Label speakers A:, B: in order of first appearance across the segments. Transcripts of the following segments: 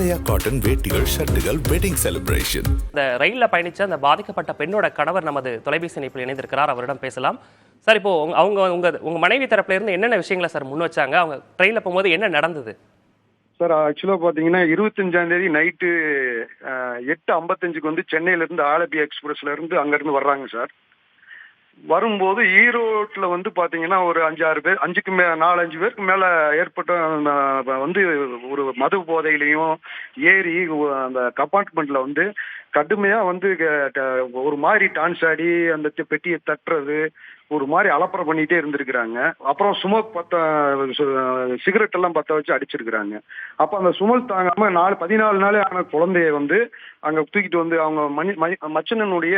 A: ஆலயா cotton வேட்டிகள், ஷர்ட்டுகள், wedding celebration.
B: இந்த ரயில்ல பயணிச்ச அந்த பாதிக்கப்பட்ட பெண்ணோட கணவர் நமது தொலைபேசி இணைப்பில் இணைந்திருக்கிறார். அவரிடம் பேசலாம். சார், இப்போ உங்க மனைவி தரப்புல இருந்து என்னென்ன விஷயங்களை சார் முன் வச்சாங்க? அவங்க ட்ரெயின்ல போகும்போது என்ன நடந்தது?
C: சார், ஆக்சுவலா பாத்தீங்கன்னா 25ஆம் தேதி நைட்டு 8:55 வந்து சென்னையில இருந்து ஆலப்பி எக்ஸ்பிரஸ்ல இருந்து அங்க இருந்து வர்றாங்க சார். வரும்போது ஈரோட்ல வந்து பாத்தீங்கன்னா ஒரு 5-6 பேர், 4-5 பேருக்கு மேல ஏற்பட்ட வந்து ஒரு மது போதையிலையும் ஏறி அந்த கம்பார்ட்மெண்ட்ல வந்து கடுமையா வந்து ஒரு மாதிரி டான்ஸ் ஆடி அந்த பெட்டியை தட்டுறது, ஒரு மாதிரி அலப்பறை பண்ணிட்டே இருந்திருக்கிறாங்க. அப்புறம் ஸ்மோக் சிகரெட் எல்லாம் பத்த வச்சு அடிச்சிருக்கிறாங்க. அப்ப அந்த சுமல் தாங்காம 14 நாளே ஆன குழந்தைய வந்து அங்க தூக்கிட்டு வந்து அவங்க மச்சனனுடைய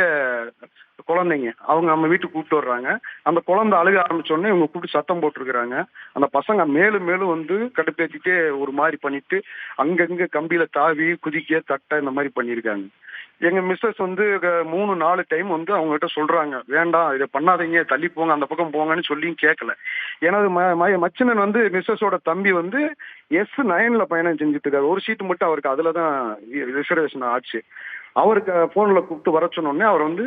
C: குழந்தைங்க அவங்க நம்ம வீட்டுக்கு கூப்பிட்டு வர்றாங்க. அந்த குழந்தை அழுக ஆரம்பிச்சோடனே இவங்க கூப்பிட்டு சத்தம் போட்டிருக்கிறாங்க. அந்த பசங்க மேலும் மேலும் வந்து கடுப்பேற்றிட்டே ஒரு மாதிரி பண்ணிட்டு அங்கங்க கம்பியில தாவி குதிக்க தட்ட இந்த மாதிரி பண்ணியிருக்காங்க. எங்க மிஸ்ஸஸ் வந்து 3-4 டைம் வந்து அவங்ககிட்ட சொல்றாங்க, வேண்டாம் இதை பண்ணாதீங்க, தள்ளி போங்க, அந்த பக்கம் போங்கன்னு சொல்லியும் கேட்கல. எனது மச்சினன் வந்து மிஸ்ஸஸோட தம்பி வந்து S9ல பயணம் செஞ்சுட்டு இருக்காரு. ஒரு சீட்டு மட்டும் அவருக்கு அதுலதான் ரிசர்வேஷன் ஆச்சு. அவருக்கு போன்ல கூப்பிட்டு வர சொன்னோடனே அவர் வந்து,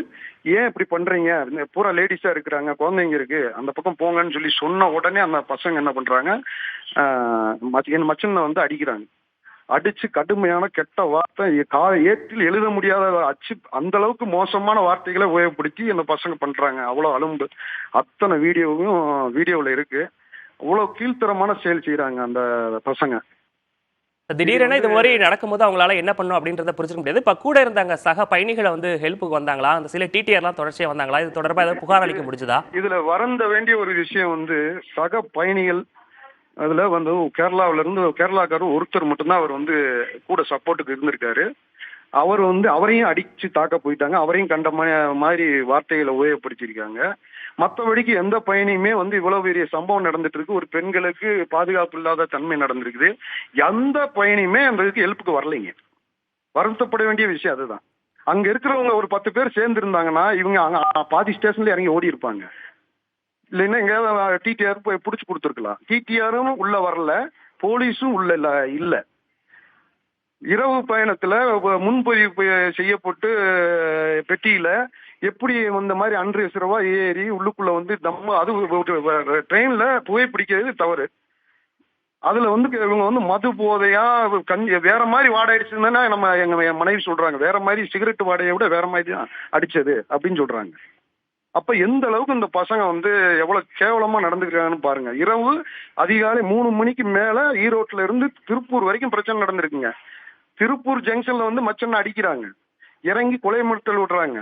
C: ஏன் இப்படி பண்றீங்க, பூரா லேடிஸா இருக்கிறாங்க, குழந்தைங்க இருக்கு, அந்த பக்கம் போங்கன்னு சொல்லி சொன்ன உடனே அந்த பசங்க என்ன பண்றாங்க, என் மச்சனை வந்து அடிக்கிறாங்க. அடிச்சு கடுமையான கெட்ட வார்த்தை, ஏற்றில் எழுத முடியாத அச்சு, அந்த அளவுக்கு மோசமான வார்த்தைகளை உபயோகப்படுத்தி அந்த பசங்க பண்றாங்க. அவ்வளவு அலும்பு. அத்தனை வீடியோவில் இருக்கு. அவ்வளவு கீழ்த்தரமான செயல் செய்யறாங்க அந்த பசங்க.
B: திடீரென இது மாதிரி நடக்கும்போது அவங்களால என்ன பண்ணும் அப்படின்றத புரிஞ்சுக்க முடியாது. இப்ப கூட இருந்தாங்க சக பயணிகளை வந்து ஹெல்ப்புக்கு வந்தாங்களா? அந்த சில டிடிஆர்லாம் தொடர்ச்சியா வந்தாங்களா? இது தொடர்பா ஏதாவது புகார் அளிக்க முடிஞ்சதா?
C: இதுல வருந்த வேண்டிய ஒரு விஷயம் வந்து சக பயணிகள் அதுல வந்து கேரளாக்காரர் ஒருத்தர் மட்டும்தான் அவர் வந்து கூட சப்போர்ட்டுக்கு இருந்திருக்காரு. அவர் வந்து அவரையும் அடிச்சு தாக்க போயிட்டாங்க. அவரையும் கண்ட மாதிரி வார்த்தைகளை உபயோகப்படுத்தியிருக்காங்க. மற்றபடிக்கு எந்த பயணியுமே வந்து இவ்வளவு பெரிய சம்பவம் நடந்துட்டு இருக்கு, ஒரு பெண்களுக்கு பாதுகாப்பு இல்லாத தன்மை நடந்திருக்குது, எந்த பயணியுமே அந்த இதுக்கு ஹெல்ப்புக்கு வரலைங்க. வருத்தப்பட வேண்டிய விஷயம் அதுதான். அங்க இருக்கிறவங்க ஒரு 10 பேர் சேர்ந்து இருந்தாங்கன்னா இவங்க அங்க பாதி ஸ்டேஷன்ல இறங்கி ஓடி இருப்பாங்க. இல்லைன்னா எங்கேயாவது டிடிஆர் போய் பிடிச்சி கொடுத்துருக்கலாம். டிடிஆரும் உள்ள வரல, போலீஸும் உள்ள இல்ல. இரவு பயணத்துல முன்பதிவு செய்யப்பட்டு பெட்டியில எப்படி இந்த மாதிரி அன்ரிசர்வா ஏறி உள்ளுக்குள்ள வந்து அது ட்ரெயின்ல புகைப்பிடிக்கிறது தவறு. அதுல வந்து இவங்க வந்து மது போதையா வேற மாதிரி வாடை அடிச்சதுன்னா எங்க மனைவி சொல்றாங்க, வேற மாதிரி சிகரெட் வாடையை விட வேற மாதிரி தான் அடிச்சது அப்படின்னு சொல்றாங்க. அப்ப எந்த அளவுக்கு இந்த பசங்க வந்து எவ்வளவு கேவலமா நடந்துக்கிறாங்கன்னு பாருங்க. இரவு அதிகாலை 3 மணிக்கு மேல ஈரோட்ல இருந்து திருப்பூர் வரைக்கும் பிரச்சனை நடந்திருக்குங்க. திருப்பூர் ஜங்ஷன்ல வந்து மச்சனை அடிக்கிறாங்க, இறங்கி கொலை மிரட்டல் விடுறாங்க.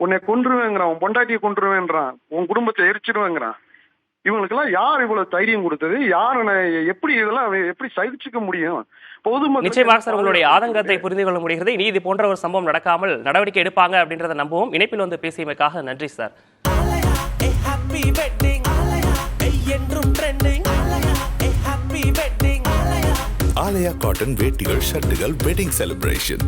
C: உன்னை கொன்றுவேங்கிறான், உன் பொண்டாட்டியை கொன்றுவேன்றான், உன் குடும்பத்தை எரிச்சிடுவேங்கிறான். இவங்களுக்கெல்லாம் யார் இவ்வளவு தைரியம் கொடுத்தது? எப்படி இதெல்லாம் எப்படி சகிச்சுக்க முடியும்?
B: நிச்சயமாக சார், உங்களுடைய ஆதங்கத்தை புரிந்து கொள்ள முடிகிறது. இனி இது போன்ற ஒரு சம்பவம் நடக்காமல் நடவடிக்கை எடுப்பாங்க அப்படின்றத நம்புவோம். இணைப்பில் வந்து பேசியமைக்காக நன்றி சார்.
A: ஆலயா காட்டன் வேட்டிகள், ஷர்ட்டுகள், வெட்டிங் செலிப்ரேஷன்.